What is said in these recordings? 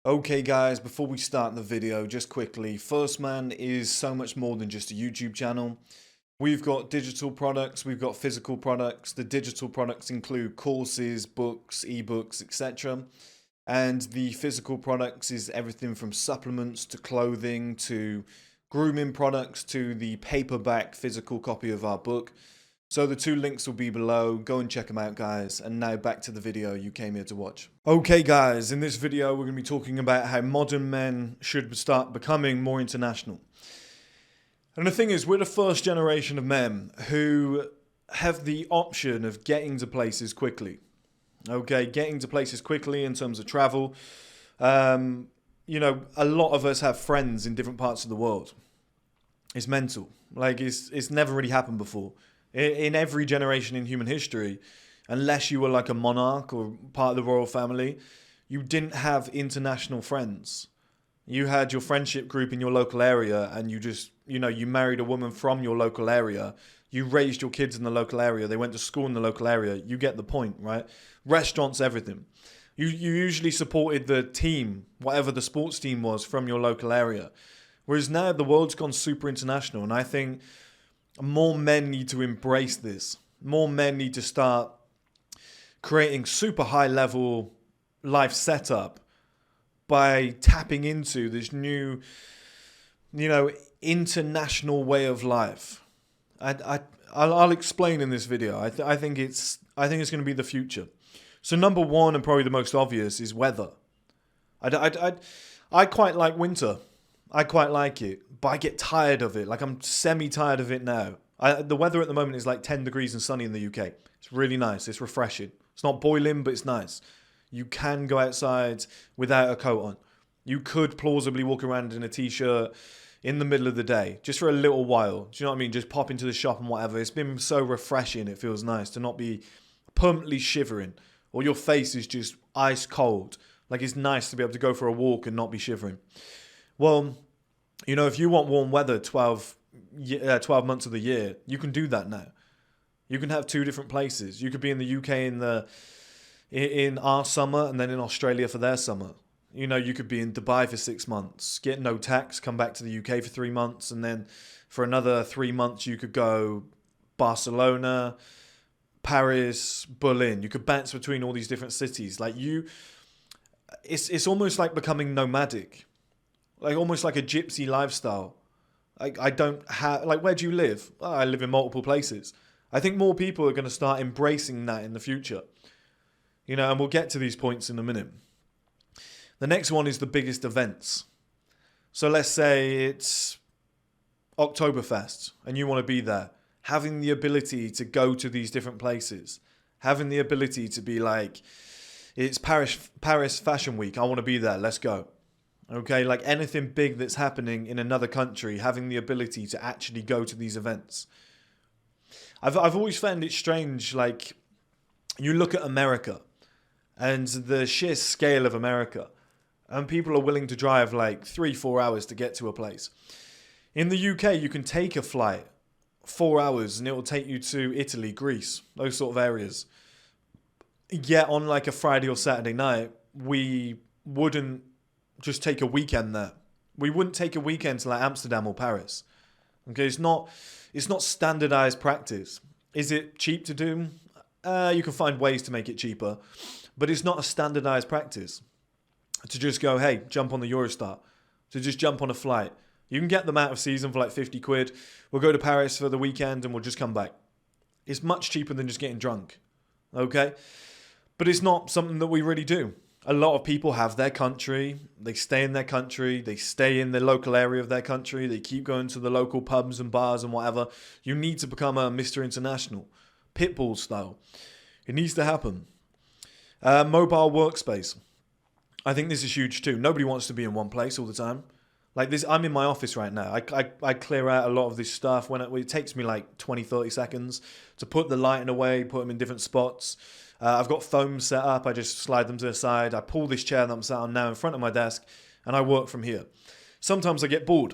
Okay guys, before we start the video, just quickly, First Man is so much more than just a YouTube channel. We've got digital products, we've got physical products. The digital products include courses, books, ebooks, etc. And the physical products is everything from supplements to clothing to grooming products to the paperback physical copy of our book. So the two links will be below. Go and check them out, guys. And now back to the video you came here to watch. Okay, guys, in this video we're going to be talking about how modern men should start becoming more international. And the thing is, we're the first generation of men who have the option of getting to places quickly. Okay, getting to places quickly in terms of travel. A lot of us have friends in different parts of the world. It's mental. Like, it's never really happened before. In every generation in human history, unless you were like a monarch or part of the royal family, you didn't have international friends. You had your friendship group in your local area, and you married a woman from your local area. You raised your kids in the local area. They went to school in the local area. You get the point, right? Restaurants, everything. You usually supported the team, whatever the sports team was, from your local area. Whereas now the world's gone super international, and I think more men need to embrace this. More men need to start creating super high level life setup by tapping into this new, international way of life. I'll explain in this video. I think it's going to be the future. So number one, and probably the most obvious, is weather. I quite like winter. I quite like it, but I get tired of it. Like, I'm semi-tired of it now. The weather at the moment is like 10 degrees and sunny in the UK. It's really nice. It's refreshing. It's not boiling, but it's nice. You can go outside without a coat on. You could plausibly walk around in a t-shirt in the middle of the day, just for a little while. Do you know what I mean? Just pop into the shop and whatever. It's been so refreshing. It feels nice to not be permanently shivering, or your face is just ice cold. Like, it's nice to be able to go for a walk and not be shivering. Well, if you want warm weather 12 months of the year, you can do that now. You can have two different places. You could be in the UK in our summer, and then in Australia for their summer. You could be in Dubai for 6 months, get no tax, come back to the UK for 3 months, and then for another 3 months you could go Barcelona, Paris, Berlin. You could bounce between all these different cities. It's almost like becoming nomadic. Like, almost like a gypsy lifestyle. I don't have... Like, where do you live? Oh, I live in multiple places. I think more people are going to start embracing that in the future. And we'll get to these points in a minute. The next one is the biggest events. So let's say it's Oktoberfest and you want to be there. Having the ability to go to these different places. Having the ability to be like, it's Paris Fashion Week. I want to be there. Let's go. Okay, like anything big that's happening in another country, having the ability to actually go to these events. I've always found it strange, like, you look at America and the sheer scale of America, and people are willing to drive like 3-4 hours to get to a place. In the UK, you can take a flight 4 hours and it will take you to Italy, Greece, those sort of areas. Yet on like a Friday or Saturday night, we wouldn't just take a weekend there. We wouldn't take a weekend to like Amsterdam or Paris. Okay, it's not standardized practice. Is it cheap to do? You can find ways to make it cheaper, but it's not a standardized practice. To just go, hey, jump on the Eurostar, to just jump on a flight. You can get them out of season for like 50 quid. We'll go to Paris for the weekend and we'll just come back. It's much cheaper than just getting drunk. Okay? But it's not something that we really do. A lot of people have their country, they stay in their country, they stay in the local area of their country, they keep going to the local pubs and bars and whatever. You need to become a Mr. International, Pitbull style. It needs to happen. Mobile workspace. I think this is huge too. Nobody wants to be in one place all the time. Like this, I'm in my office right now. I clear out a lot of this stuff when it takes me like 20-30 seconds to put the lighting away, put them in different spots. I've got foam set up. I just slide them to the side. I pull this chair that I'm sat on now in front of my desk, and I work from here. Sometimes I get bored.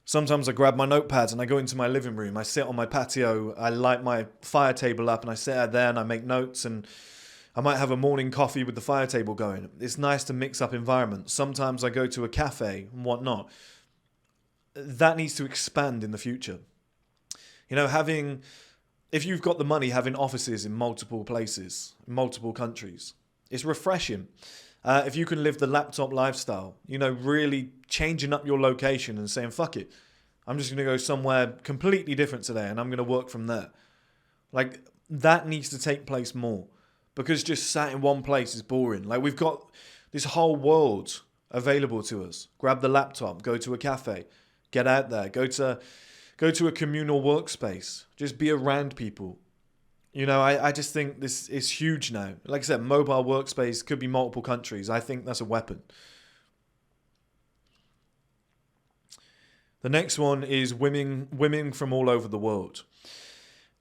Sometimes I grab my notepads and I go into my living room. I sit on my patio. I light my fire table up and I sit out there and I make notes. And I might have a morning coffee with the fire table going. It's nice to mix up environments. Sometimes I go to a cafe and whatnot. That needs to expand in the future. You know, if you've got the money, having offices in multiple places, in multiple countries, it's refreshing. If you can live the laptop lifestyle, you know, really changing up your location and saying, fuck it, I'm just going to go somewhere completely different today and I'm going to work from there. Like, that needs to take place more, because just sat in one place is boring. Like, we've got this whole world available to us. Grab the laptop, go to a cafe, get out there, go to a communal workspace, just be around people. You know, I just think this is huge now. Like I said, mobile workspace could be multiple countries. I think that's a weapon. The next one is women from all over the world.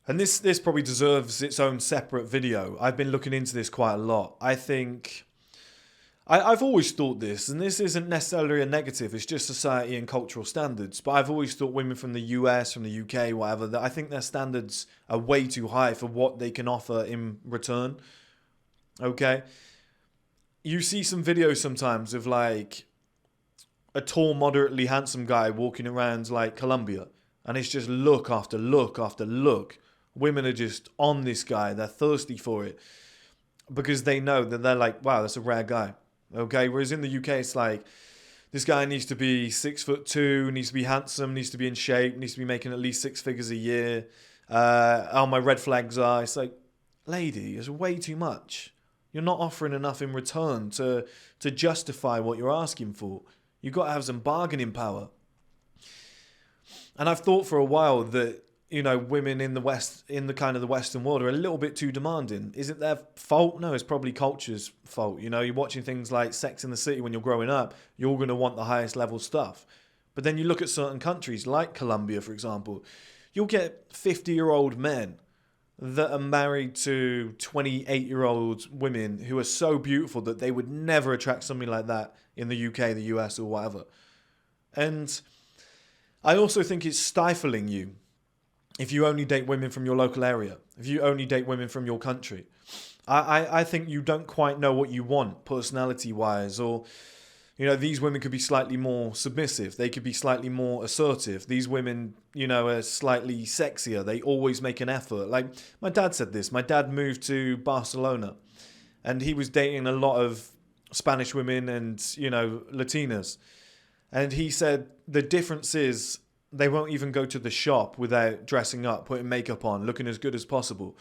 And this probably deserves its own separate video. I've been looking into this quite a lot. I think I've always thought this, and this isn't necessarily a negative, it's just society and cultural standards, but I've always thought women from the US, from the UK, whatever, that I think their standards are way too high for what they can offer in return. Okay? You see some videos sometimes of like a tall, moderately handsome guy walking around like Colombia, and it's just look after look after look. Women are just on this guy, they're thirsty for it, because they know that they're like, wow, that's a rare guy. Okay, whereas in the UK, it's like, this guy needs to be 6'2", needs to be handsome, needs to be in shape, needs to be making at least 6 figures a year. My red flags are, it's like, lady, it's way too much. You're not offering enough in return to justify what you're asking for. You've got to have some bargaining power. And I've thought for a while that, you know, women in the West, in the kind of the Western world, are a little bit too demanding. Is it their fault? No, it's probably culture's fault. You know, you're watching things like Sex and the City when you're growing up, you're going to want the highest level stuff. But then you look at certain countries, like Colombia, for example, you'll get 50-year-old men that are married to 28-year-old women who are so beautiful that they would never attract somebody like that in the UK, the US, or whatever. And I also think it's stifling you if you only date women from your local area, if you only date women from your country. I think you don't quite know what you want personality-wise, or, you know, these women could be slightly more submissive. They could be slightly more assertive. These women, you know, are slightly sexier. They always make an effort. Like, my dad said this. My dad moved to Barcelona, and he was dating a lot of Spanish women and, you know, Latinas. And he said the difference is they won't even go to the shop without dressing up, putting makeup on, looking as good as possible.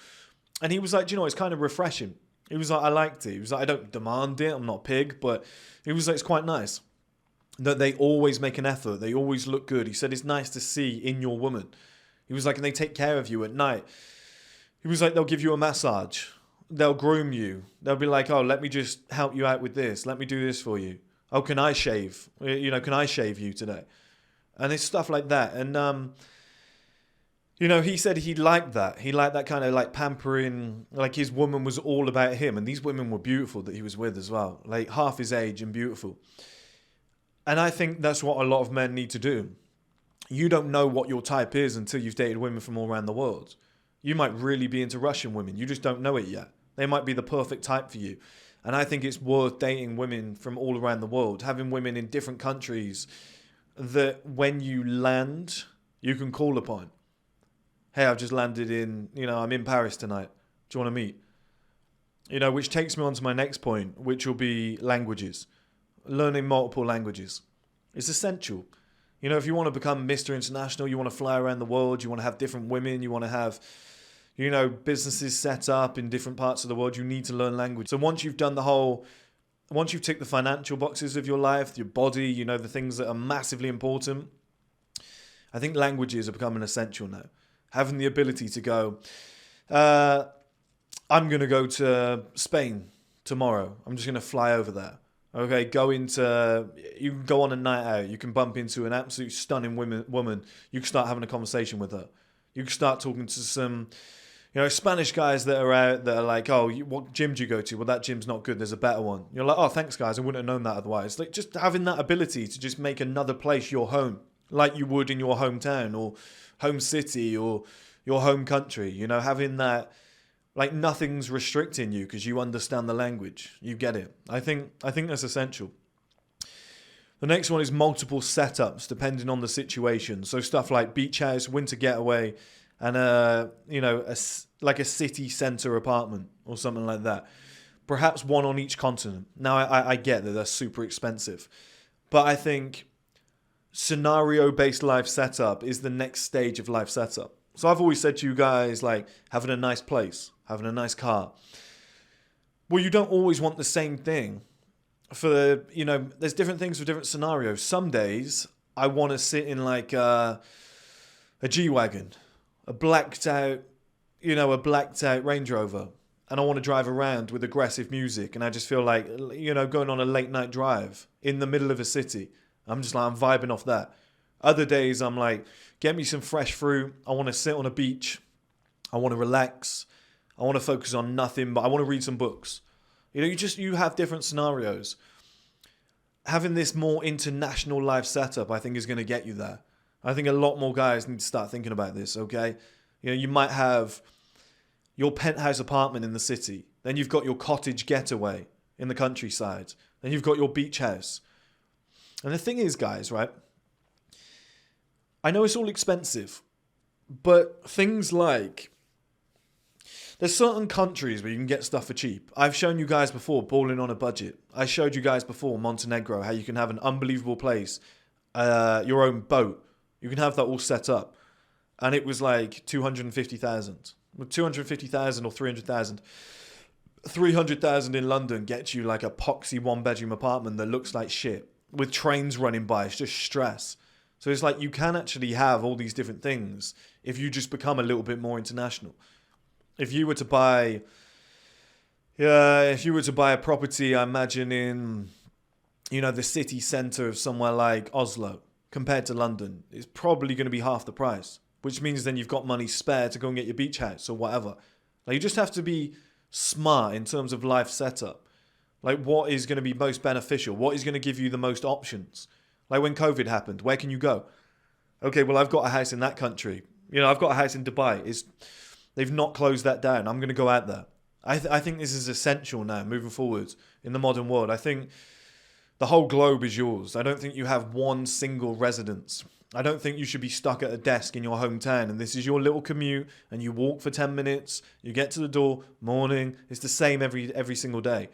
And he was like, do you know, it's kind of refreshing. He was like, I liked it. He was like, I don't demand it. I'm not a pig. But he was like, it's quite nice that they always make an effort. They always look good. He said, it's nice to see in your woman. He was like, and they take care of you at night. He was like, they'll give you a massage. They'll groom you. They'll be like, oh, let me just help you out with this. Let me do this for you. Oh, can I shave? You know, can I shave you today? And it's stuff like that. And, you know, he said he liked that. He liked that kind of like pampering, like his woman was all about him. And these women were beautiful that he was with as well. Like half his age and beautiful. And I think that's what a lot of men need to do. You don't know what your type is until you've dated women from all around the world. You might really be into Russian women. You just don't know it yet. They might be the perfect type for you. And I think it's worth dating women from all around the world, having women in different countries that when you land, you can call upon. Hey, I've just landed in, you know, I'm in Paris tonight. Do you want to meet? You know, which takes me on to my next point, which will be languages. Learning multiple languages. It's essential. You know, if you want to become Mr. International, you want to fly around the world, you want to have different women, you want to have, you know, businesses set up in different parts of the world, you need to learn language. So once you've done once you've ticked the financial boxes of your life, your body, you know, the things that are massively important, I think languages are becoming essential now. Having the ability to go, I'm going to go to Spain tomorrow. I'm just going to fly over there. Okay, you can go on a night out. You can bump into an absolute stunning woman. You can start having a conversation with her. You can start talking to some, you know, Spanish guys that are out that are like, oh, what gym do you go to? Well, that gym's not good. There's a better one. You're like, oh, thanks, guys. I wouldn't have known that otherwise. Like, just having that ability to just make another place your home, like you would in your hometown or home city or your home country. You know, having that Like nothing's restricting you because you understand the language. You get it. I think that's essential. The next one is multiple setups depending on the situation. So stuff like beach house, winter getaway, and like a city centre apartment or something like that. Perhaps one on each continent. Now I get that they're super expensive, but I think scenario-based life setup is the next stage of life setup. So I've always said to you guys, like having a nice place, having a nice car. Well, you don't always want the same thing. There's different things for different scenarios. Some days I want to sit in like a G-Wagon, a blacked out Range Rover, and I want to drive around with aggressive music, and I just feel like, going on a late night drive in the middle of a city. I'm vibing off that. Other days I'm like, get me some fresh fruit. I want to sit on a beach. I want to relax. I want to focus on nothing, but I want to read some books. You have different scenarios. Having this more international life setup, I think, is going to get you there. I think a lot more guys need to start thinking about this, okay? You might have your penthouse apartment in the city. Then you've got your cottage getaway in the countryside. Then you've got your beach house. And the thing is, guys, right? I know it's all expensive, but things like... There's certain countries where you can get stuff for cheap. I've shown you guys before balling on a budget. I showed you guys before Montenegro, how you can have an unbelievable place, your own boat. You can have that all set up. And it was like 250,000. 250,000 or 300,000. 300,000 in London gets you like a poxy one-bedroom apartment that looks like shit with trains running by. It's just stress. So it's like you can actually have all these different things if you just become a little bit more international. If you were to buy a property, I imagine in, the city centre of somewhere like Oslo, compared to London, it's probably going to be half the price, which means then you've got money spare to go and get your beach house or whatever. Like, you just have to be smart in terms of life setup. Like, what is going to be most beneficial? What is going to give you the most options? Like when COVID happened, where can you go? Okay, well, I've got a house in that country. I've got a house in Dubai. They've not closed that down. I'm going to go out there. I think this is essential now, moving forward in the modern world. I think the whole globe is yours. I don't think you have one single residence. I don't think you should be stuck at a desk in your hometown and this is your little commute and you walk for 10 minutes, you get to the door, morning. It's the same every single day.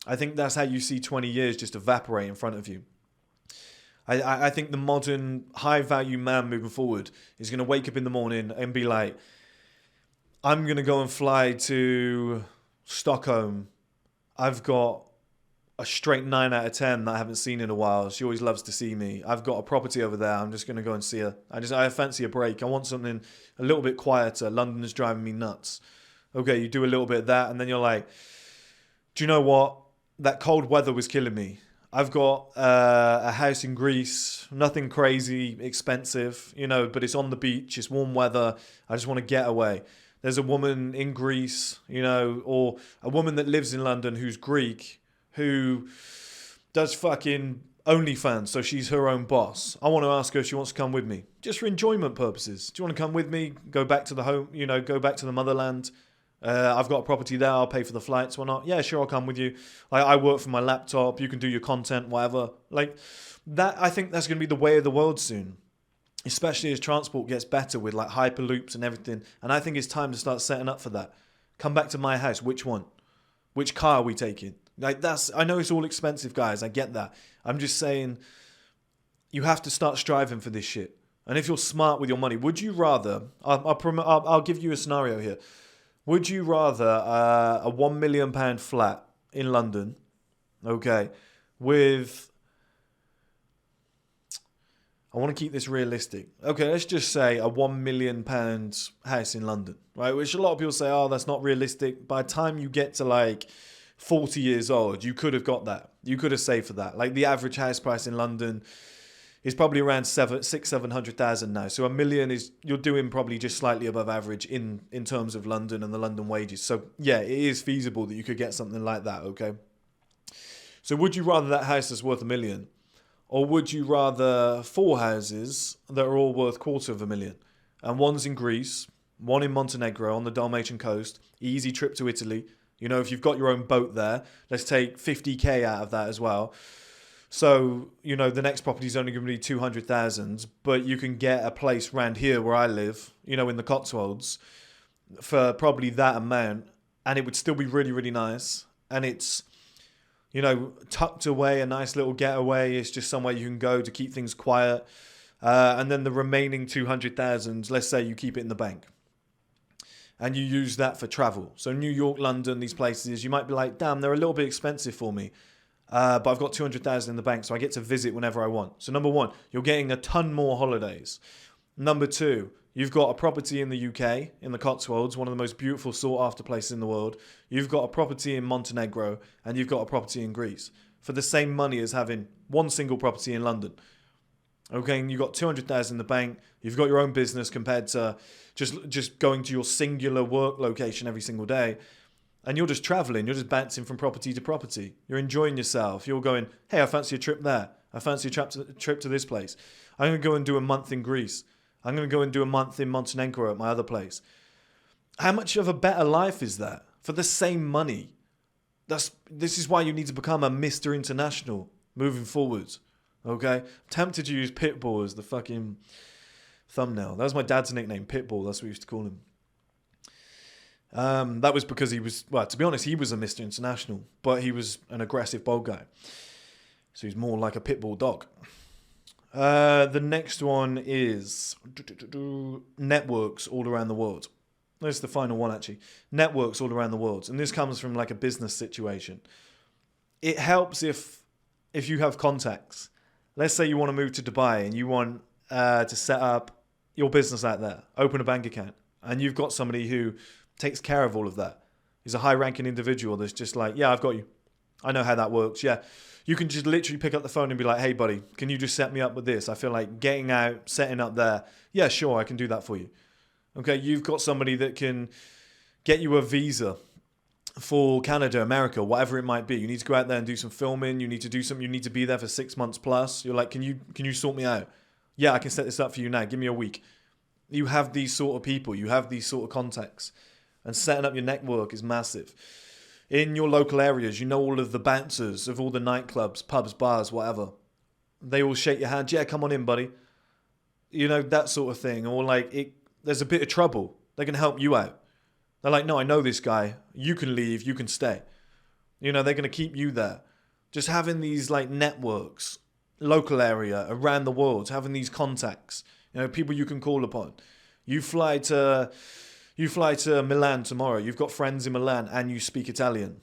I think that's how you see 20 years just evaporate in front of you. I think the modern high-value man moving forward is going to wake up in the morning and be like, I'm going to go and fly to Stockholm. I've got a straight 9 out of 10 that I haven't seen in a while. She always loves to see me. I've got a property over there. I'm just going to go and see her. I fancy a break. I want something a little bit quieter. London is driving me nuts. Okay, you do a little bit of that and then you're like, do you know what? That cold weather was killing me. I've got a house in Greece, nothing crazy expensive, but it's on the beach, it's warm weather. I just want to get away. There's a woman in Greece, or a woman that lives in London who's Greek, who does fucking OnlyFans, so she's her own boss. I want to ask her if she wants to come with me, just for enjoyment purposes. Do you want to come with me? Go back to the home, go back to the motherland. I've got a property there. I'll pay for the flights, why not? Yeah, sure, I'll come with you. I work from my laptop. You can do your content, whatever. Like that, I think that's going to be the way of the world soon, especially as transport gets better with like hyperloops and everything. And I think it's time to start setting up for that. Come back to my house. Which one? Which car are we taking? Like I know it's all expensive, guys. I get that. I'm just saying, you have to start striving for this shit. And if you're smart with your money, would you rather? I'll give you a scenario here. Would you rather a £1 million flat in London, okay, with... I want to keep this realistic. Okay, let's just say a £1 million house in London, right? Which a lot of people say, oh, that's not realistic. By the time you get to like 40 years old, you could have got that. You could have saved for that. Like the average house price in London is probably around 700,000 now. So $1 million you're doing probably just slightly above average in terms of London and the London wages. So yeah, it is feasible that you could get something like that, okay? So would you rather that house that's worth $1 million? Or would you rather 4 houses that are all worth $250,000? And one's in Greece, one in Montenegro on the Dalmatian coast, easy trip to Italy. You know, if you've got your own boat there, let's take 50k out of that as well. So, you know, the next property is only going to be 200,000, but you can get a place around here where I live, you know, in the Cotswolds, for probably that amount, and it would still be really, really nice. And it's, you know, tucked away, a nice little getaway. It's just somewhere you can go to keep things quiet. And then the remaining 200,000, let's say you keep it in the bank and you use that for travel. So New York, London, these places, you might be like, damn, they're a little bit expensive for me. But I've got 200,000 in the bank, so I get to visit whenever I want. So number one, you're getting a ton more holidays. Number two, you've got a property in the UK, in the Cotswolds, one of the most beautiful sought-after places in the world. You've got a property in Montenegro, and you've got a property in Greece for the same money as having one single property in London. Okay, and you've got 200,000 in the bank. You've got your own business compared to just going to your singular work location every single day. And you're just traveling. You're just bouncing from property to property. You're enjoying yourself. You're going, hey, I fancy a trip there. I fancy a trip to this place. I'm going to go and do a month in Greece. I'm going to go and do a month in Montenegro at my other place. How much of a better life is that for the same money? This is why you need to become a Mr. International moving forwards. Okay? I'm tempted to use Pitbull as the fucking thumbnail. That was my dad's nickname, Pitbull. That's what we used to call him. That was because he was, well, to be honest, he was a Mr. International, but he was an aggressive bold guy. So he's more like a Pitbull dog. The next one is networks all around the world. This is the final one, actually. Networks all around the world. And this comes from like a business situation. It helps if you have contacts. Let's say you want to move to Dubai and you want to set up your business out there, open a bank account, and you've got somebody who takes care of all of that. He's a high-ranking individual that's just like, yeah, I've got you. I know how that works. Yeah. You can just literally pick up the phone and be like, hey, buddy, can you just set me up with this? I feel like getting out, setting up there. Yeah, sure, I can do that for you. Okay, you've got somebody that can get you a visa for Canada, America, whatever it might be. You need to go out there and do some filming. You need to do something. You need to be there for 6 months plus. You're like, can you sort me out? Yeah, I can set this up for you now. Give me a week. You have these sort of people. You have these sort of contacts. And setting up your network is massive. In your local areas, you know all of the bouncers of all the nightclubs, pubs, bars, whatever. They all shake your hand. Yeah, come on in, buddy. You know, that sort of thing. Or like, there's a bit of trouble. They can help you out. They're like, no, I know this guy. You can leave. You can stay. You know, they're going to keep you there. Just having these like networks, local area, around the world, having these contacts, you know, people you can call upon. You fly to Milan tomorrow. You've got friends in Milan and you speak Italian.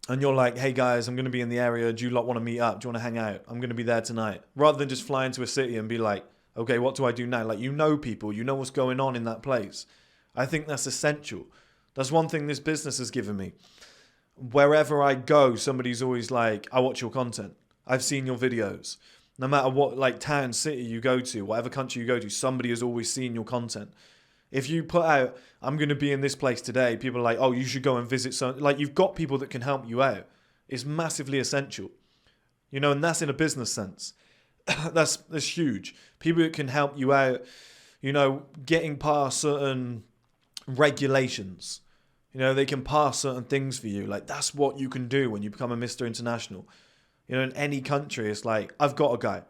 And you're like, hey guys, I'm going to be in the area. Do you lot want to meet up? Do you want to hang out? I'm going to be there tonight. Rather than just fly into a city and be like, okay, what do I do now? Like, you know people. You know what's going on in that place. I think that's essential. That's one thing this business has given me. Wherever I go, somebody's always like, I watch your content. I've seen your videos. No matter what like town, city you go to, whatever country you go to, somebody has always seen your content. If you put out, I'm going to be in this place today, people are like, oh, you should go and visit. So, like, you've got people that can help you out. It's massively essential. You know, and that's in a business sense. That's huge. People that can help you out, you know, getting past certain regulations. You know, they can pass certain things for you. Like, that's what you can do when you become a Mr. International. You know, in any country, it's like, I've got a guy.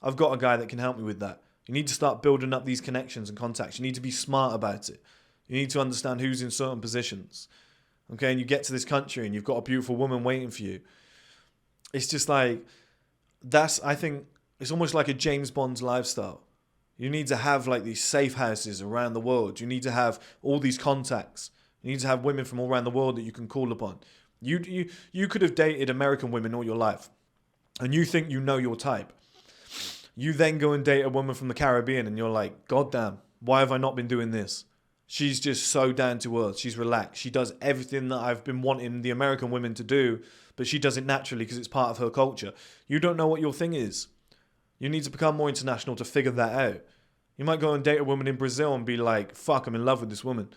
I've got a guy that can help me with that. You need to start building up these connections and contacts. You need to be smart about it. You need to understand who's in certain positions. Okay, and you get to this country and you've got a beautiful woman waiting for you. It's just like, I think, it's almost like a James Bond's lifestyle. You need to have like these safe houses around the world. You need to have all these contacts. You need to have women from all around the world that you can call upon. You could have dated American women all your life. And you think you know your type. You then go and date a woman from the Caribbean and you're like, God damn, why have I not been doing this? She's just so down to earth. She's relaxed. She does everything that I've been wanting the American women to do, but she does it naturally because it's part of her culture. You don't know what your thing is. You need to become more international to figure that out. You might go and date a woman in Brazil and be like, fuck, I'm in love with this woman.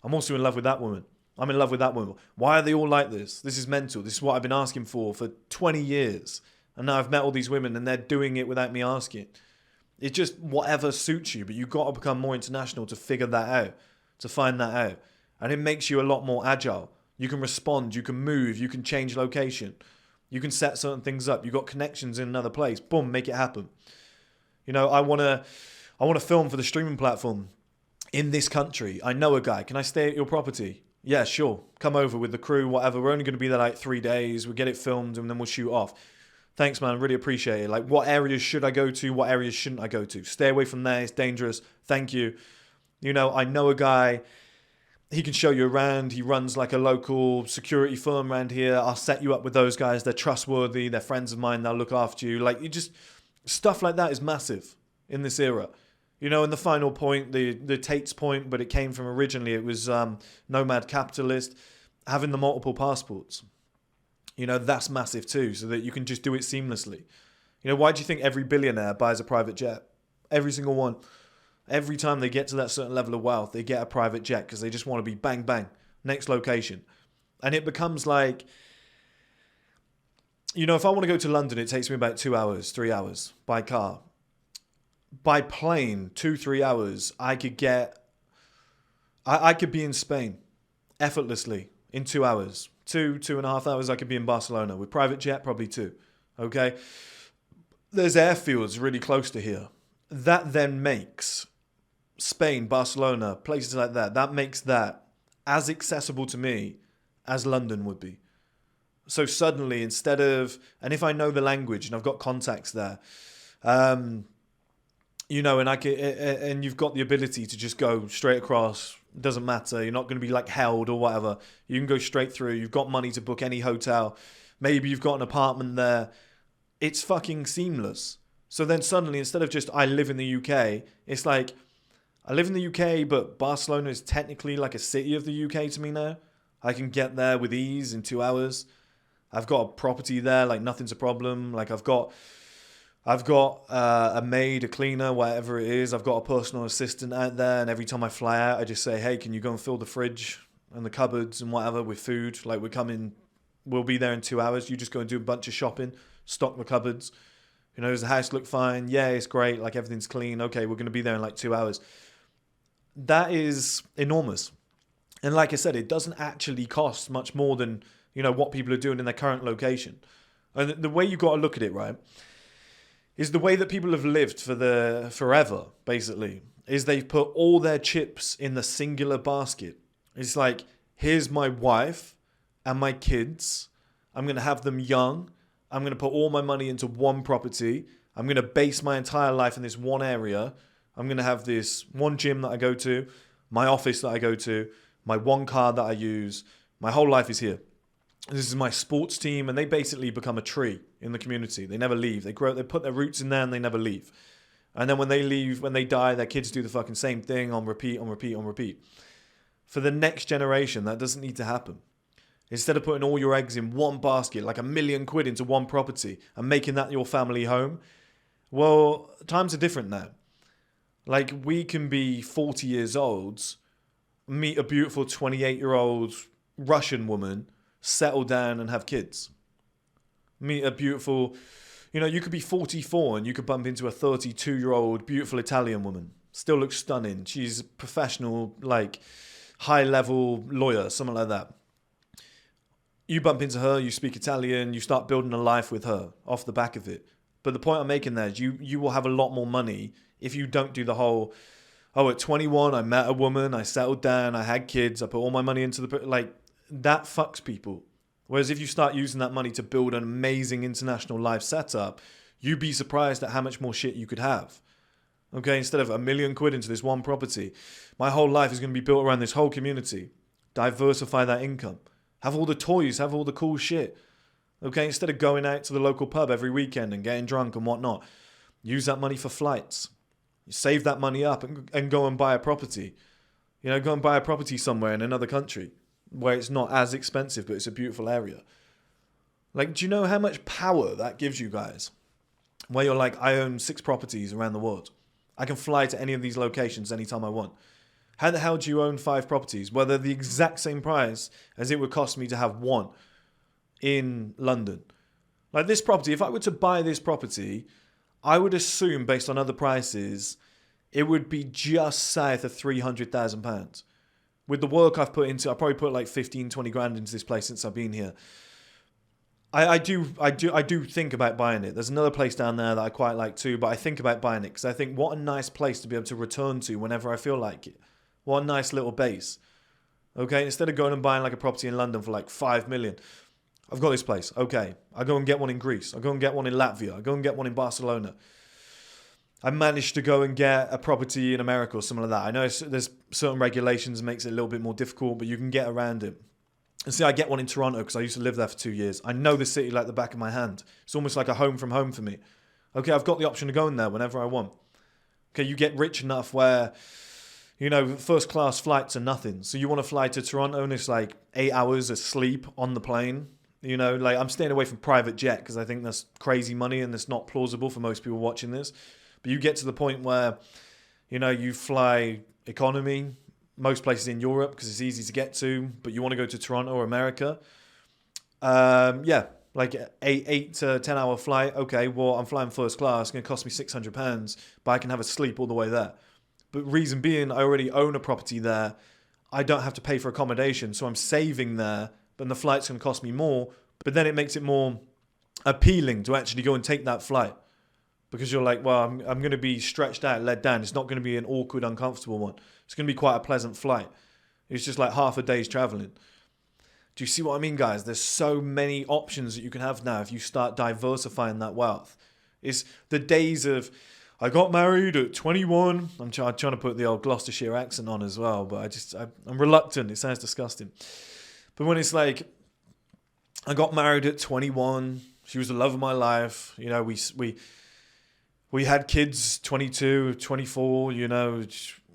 I'm also in love with that woman. I'm in love with that woman. Why are they all like this? This is mental. This is what I've been asking for 20 years. And now I've met all these women and they're doing it without me asking. It's just whatever suits you, but you've got to become more international to figure that out. to find that out. And it makes you a lot more agile. You can respond, you can move, you can change location. You can set certain things up. You've got connections in another place. Boom, make it happen. You know, I want to film for the streaming platform in this country. I know a guy. Can I stay at your property? Yeah, sure. Come over with the crew, whatever. We're only going to be there like 3 days. We'll get it filmed and then we'll shoot off. Thanks, man. Really appreciate it. Like, what areas should I go to? What areas shouldn't I go to? Stay away from there. It's dangerous. Thank you. You know, I know a guy. He can show you around. He runs like a local security firm around here. I'll set you up with those guys. They're trustworthy. They're friends of mine. They'll look after you. Like, you just... Stuff like that is massive in this era. You know, and the final point, the Tate's point, but it came from originally, it was nomad capitalist, having the multiple passports. You know, that's massive too, so that you can just do it seamlessly. You know, why do you think every billionaire buys a private jet? Every single one. Every time they get to that certain level of wealth, they get a private jet because they just want to be bang, bang, next location. And it becomes like, you know, if I want to go to London, it takes me about 2 hours, 3 hours by car. By plane, 2-3 hours, I could be in Spain effortlessly in 2 hours. 2.5 hours, I could be in Barcelona. With private jet, probably 2. Okay? There's airfields really close to here. That then makes Spain, Barcelona, places like that, that makes that as accessible to me as London would be. So suddenly, instead of, and if I know the language and I've got contacts there, you know, and you've got the ability to just go straight across. It doesn't matter. You're not going to be like held or whatever. You can go straight through. You've got money to book any hotel. Maybe you've got an apartment there. It's fucking seamless. So then suddenly, instead of just I live in the UK, it's like I live in the UK, but Barcelona is technically like a city of the UK to me now. I can get there with ease in 2 hours. I've got a property there, like nothing's a problem. Like I've got a maid, a cleaner, whatever it is. I've got a personal assistant out there, and every time I fly out, I just say, hey, can you go and fill the fridge and the cupboards and whatever with food? Like we'll be there in 2 hours. You just go and do a bunch of shopping, stock the cupboards. You know, does the house look fine? Yeah, it's great. Like everything's clean. Okay, we're going to be there in like 2 hours. That is enormous. And like I said, it doesn't actually cost much more than, you know, what people are doing in their current location. And the way you've got to look at it, right, is the way that people have lived for forever, basically, is they've put all their chips in the singular basket. It's like, here's my wife and my kids. I'm going to have them young. I'm going to put all my money into one property. I'm going to base my entire life in this one area. I'm going to have this one gym that I go to, my office that I go to, my one car that I use. My whole life is here. This is my sports team, and they basically become a tree in the community. They never leave. They grow. They put their roots in there, and they never leave. And then when they leave, when they die, their kids do the fucking same thing on repeat, on repeat, on repeat. For the next generation, that doesn't need to happen. Instead of putting all your eggs in one basket, like £1 million into one property, and making that your family home, well, times are different now. Like, we can be 40 years old, meet a beautiful 28-year-old Russian woman, settle down and have kids. Meet a beautiful, you know, you could be 44 and you could bump into a 32-year-old beautiful Italian woman. Still looks stunning. She's a professional, like, high-level lawyer, something like that. You bump into her, you speak Italian, you start building a life with her off the back of it. But the point I'm making there is you will have a lot more money if you don't do the whole, oh, at 21, I met a woman, I settled down, I had kids, I put all my money into the, like, that fucks people. Whereas if you start using that money to build an amazing international life setup, you'd be surprised at how much more shit you could have. Okay, instead of £1 million into this one property, my whole life is going to be built around this whole community. Diversify that income. Have all the toys, have all the cool shit. Okay, instead of going out to the local pub every weekend and getting drunk and whatnot, use that money for flights. Save that money up and go and buy a property. You know, go and buy a property somewhere in another country where it's not as expensive, but it's a beautiful area. Like, do you know how much power that gives you guys? Where you're like, I own 6 properties around the world. I can fly to any of these locations anytime I want. How the hell do you own 5 properties? Well, they're the exact same price as it would cost me to have one in London. Like this property, if I were to buy this property, I would assume, based on other prices, it would be just south of £300,000. With the work I've put into, I probably put like 15, 20 grand into this place since I've been here. I do think about buying it. There's another place down there that I quite like too, but I think about buying it because I think what a nice place to be able to return to whenever I feel like it. What a nice little base. Okay, instead of going and buying like a property in London for like 5 million, I've got this place. Okay, I go and get one in Greece. I go and get one in Latvia. I go and get one in Barcelona. I managed to go and get a property in America or something like that. I know there's certain regulations that makes it a little bit more difficult, but you can get around it. And see, I get one in Toronto because I used to live there for 2 years. I know the city like the back of my hand. It's almost like a home from home for me. Okay, I've got the option to go in there whenever I want. Okay, you get rich enough where, first class flights are nothing. So you want to fly to Toronto and it's like 8 hours of sleep on the plane. Like I'm staying away from private jet because I think that's crazy money and it's not plausible for most people watching this. But you get to the point where, you fly economy, most places in Europe because it's easy to get to, but you want to go to Toronto or America. Like eight to 10 hour flight. Okay, well, I'm flying first class. It's going to cost me £600, but I can have a sleep all the way there. But reason being, I already own a property there. I don't have to pay for accommodation, so I'm saving there, but the flight's going to cost me more. But then it makes it more appealing to actually go and take that flight. Because you're like, well, I'm going to be stretched out, let down. It's not going to be an awkward, uncomfortable one. It's going to be quite a pleasant flight. It's just like half a day's traveling. Do you see what I mean, guys? There's so many options that you can have now if you start diversifying that wealth. It's the days of, I got married at 21. I'm trying to put the old Gloucestershire accent on as well, but I'm reluctant. It sounds disgusting. But when it's like, I got married at 21. She was the love of my life. We had kids, 22, 24,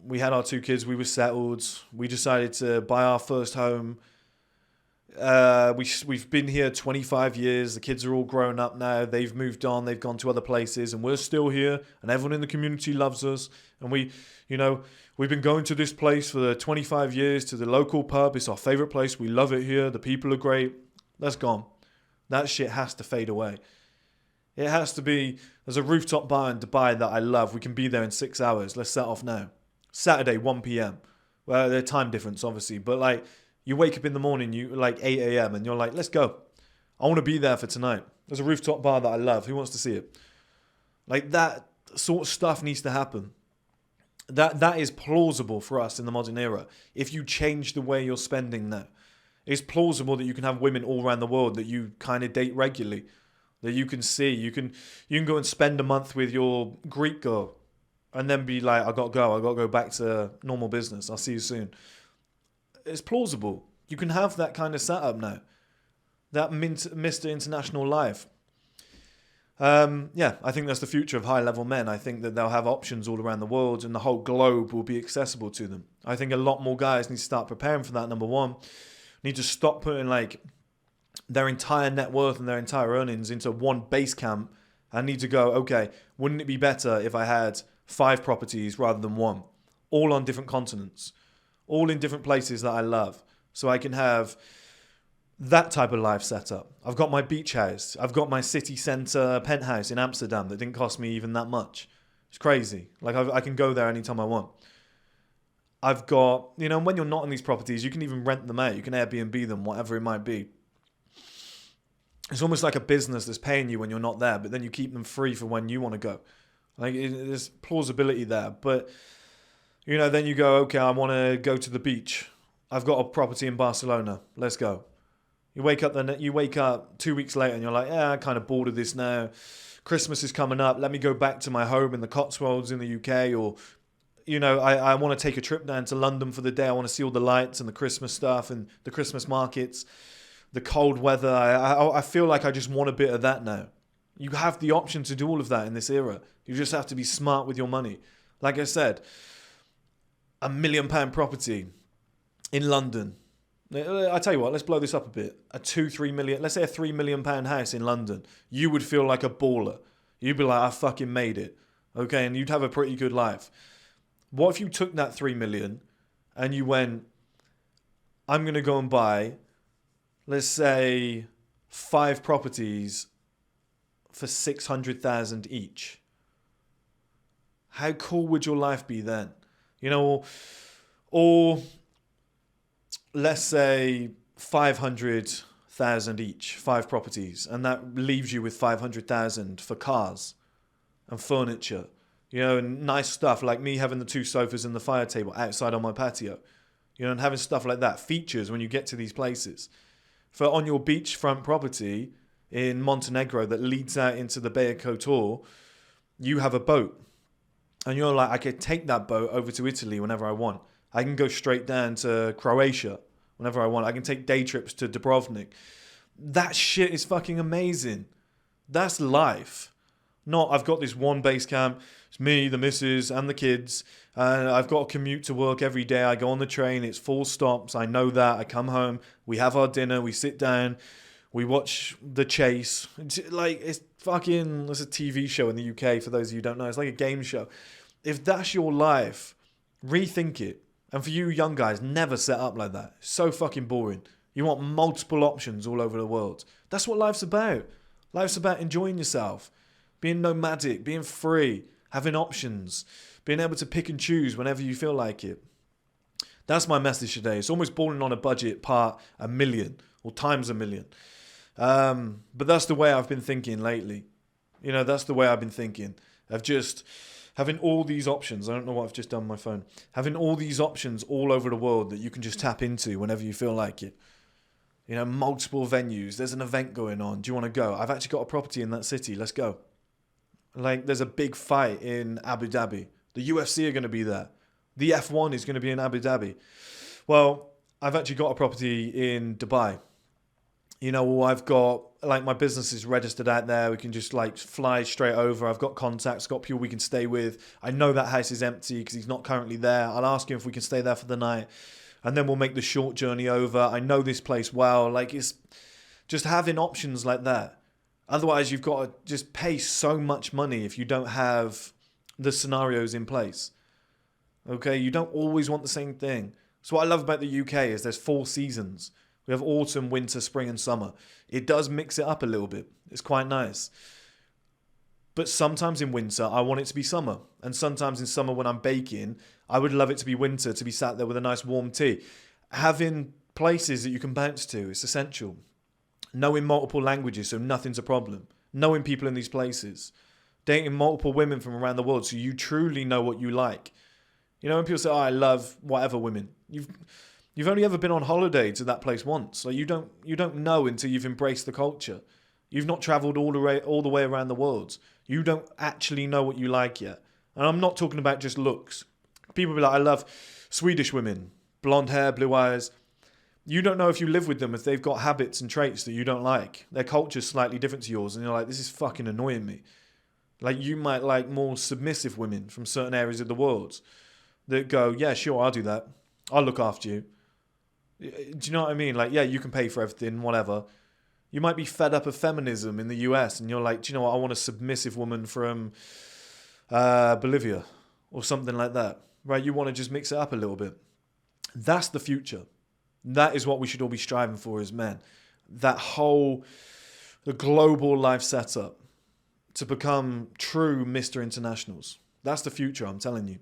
we had our 2 kids, we were settled. We decided to buy our first home. We've been here 25 years. The kids are all grown up now. They've moved on. They've gone to other places and we're still here and everyone in the community loves us. And we've been going to this place for 25 years to the local pub. It's our favorite place. We love it here. The people are great. That's gone. That shit has to fade away. It has to be, there's a rooftop bar in Dubai that I love. We can be there in 6 hours. Let's set off now. Saturday, 1 p.m. Well, there's time difference, obviously. But like, you wake up in the morning, you like 8 a.m. and you're like, let's go. I want to be there for tonight. There's a rooftop bar that I love. Who wants to see it? Like that sort of stuff needs to happen. That is plausible for us in the modern era. If you change the way you're spending now. It's plausible that you can have women all around the world that you kind of date regularly. That you can see, you can go and spend a month with your Greek girl and then be like, I got to go back to normal business. I'll see you soon. It's plausible. You can have that kind of setup now. That Mr. International life. I think that's the future of high-level men. I think that they'll have options all around the world and the whole globe will be accessible to them. I think a lot more guys need to start preparing for that, number one. Need to stop putting like their entire net worth and their entire earnings into one base camp and need to go, okay, wouldn't it be better if I had 5 properties rather than 1, all on different continents, all in different places that I love, so I can have that type of life set up. I've got my beach house. I've got my city centre penthouse in Amsterdam that didn't cost me even that much. It's crazy. Like I can go there anytime I want. I've got, when you're not in these properties, you can even rent them out. You can Airbnb them, whatever it might be. It's almost like a business that's paying you when you're not there, but then you keep them free for when you want to go. Like there's plausibility there. But, then you go, okay, I want to go to the beach. I've got a property in Barcelona. Let's go. You wake up 2 weeks later and you're like, I'm kind of bored of this now. Christmas is coming up. Let me go back to my home in the Cotswolds in the UK. Or, I want to take a trip down to London for the day. I want to see all the lights and the Christmas stuff and the Christmas markets. The cold weather, I feel like I just want a bit of that now. You have the option to do all of that in this era. You just have to be smart with your money. Like I said, £1 million property in London. I tell you what, let's blow this up a bit. A 2-3 million, let's say a £3 million house in London. You would feel like a baller. You'd be like, I fucking made it. Okay, and you'd have a pretty good life. What if you took that 3 million and you went, I'm going to go and buy, let's say, 5 properties for 600,000 each. How cool would your life be then? Or let's say 500,000 each, 5 properties, and that leaves you with 500,000 for cars and furniture, and nice stuff like me having the 2 sofas and the fire table outside on my patio, and having stuff like that, features when you get to these places. For on your beachfront property in Montenegro that leads out into the Bay of Kotor, you have a boat. And you're like, I could take that boat over to Italy whenever I want. I can go straight down to Croatia whenever I want. I can take day trips to Dubrovnik. That shit is fucking amazing. That's life. Not, I've got this one base camp. It's me, the missus, and the kids. And I've got to commute to work every day. I go on the train. It's full stops. I know that. I come home. We have our dinner. We sit down. We watch The Chase. It's a TV show in the UK, for those of you who don't know. It's like a game show. If that's your life, rethink it. And for you young guys, never set up like that. It's so fucking boring. You want multiple options all over the world. That's what life's about. Life's about enjoying yourself, being nomadic, being free, having options, being able to pick and choose whenever you feel like it. That's my message today. It's almost balling on a budget part 1,000,000 or times 1,000,000. But that's the way I've been thinking lately. That's the way I've been thinking of just having all these options. I don't know what I've just done on my phone. Having all these options all over the world that you can just tap into whenever you feel like it. Multiple venues. There's an event going on. Do you want to go? I've actually got a property in that city. Let's go. There's a big fight in Abu Dhabi. The UFC are going to be there. The F1 is going to be in Abu Dhabi. Well, I've actually got a property in Dubai. I've got, my business is registered out there. We can just, fly straight over. I've got contacts, got people we can stay with. I know that house is empty because he's not currently there. I'll ask him if we can stay there for the night. And then we'll make the short journey over. I know this place well. It's just having options like that. Otherwise, you've got to just pay so much money if you don't have the scenarios in place. Okay? You don't always want the same thing. So what I love about the UK is there's 4 seasons. We have autumn, winter, spring, and summer. It does mix it up a little bit. It's quite nice. But sometimes in winter, I want it to be summer. And sometimes in summer when I'm baking, I would love it to be winter, to be sat there with a nice warm tea. Having places that you can bounce to, it's essential. Knowing multiple languages, so nothing's a problem. Knowing people in these places. Dating multiple women from around the world, so you truly know what you like. When people say, I love whatever women. You've only ever been on holiday to that place once. You don't know until you've embraced the culture. You've not travelled all the way around the world. You don't actually know what you like yet. And I'm not talking about just looks. People be like, I love Swedish women, blonde hair, blue eyes. You don't know if you live with them if they've got habits and traits that you don't like. Their culture's slightly different to yours, and you're like, this is fucking annoying me. You might like more submissive women from certain areas of the world that go, yeah, sure, I'll do that. I'll look after you. Do you know what I mean? You can pay for everything, whatever. You might be fed up of feminism in the US and you're like, do you know what? I want a submissive woman from Bolivia or something like that. Right? You want to just mix it up a little bit. That's the future. That is what we should all be striving for as men. The global life setup to become true Mr. Internationals. That's the future, I'm telling you.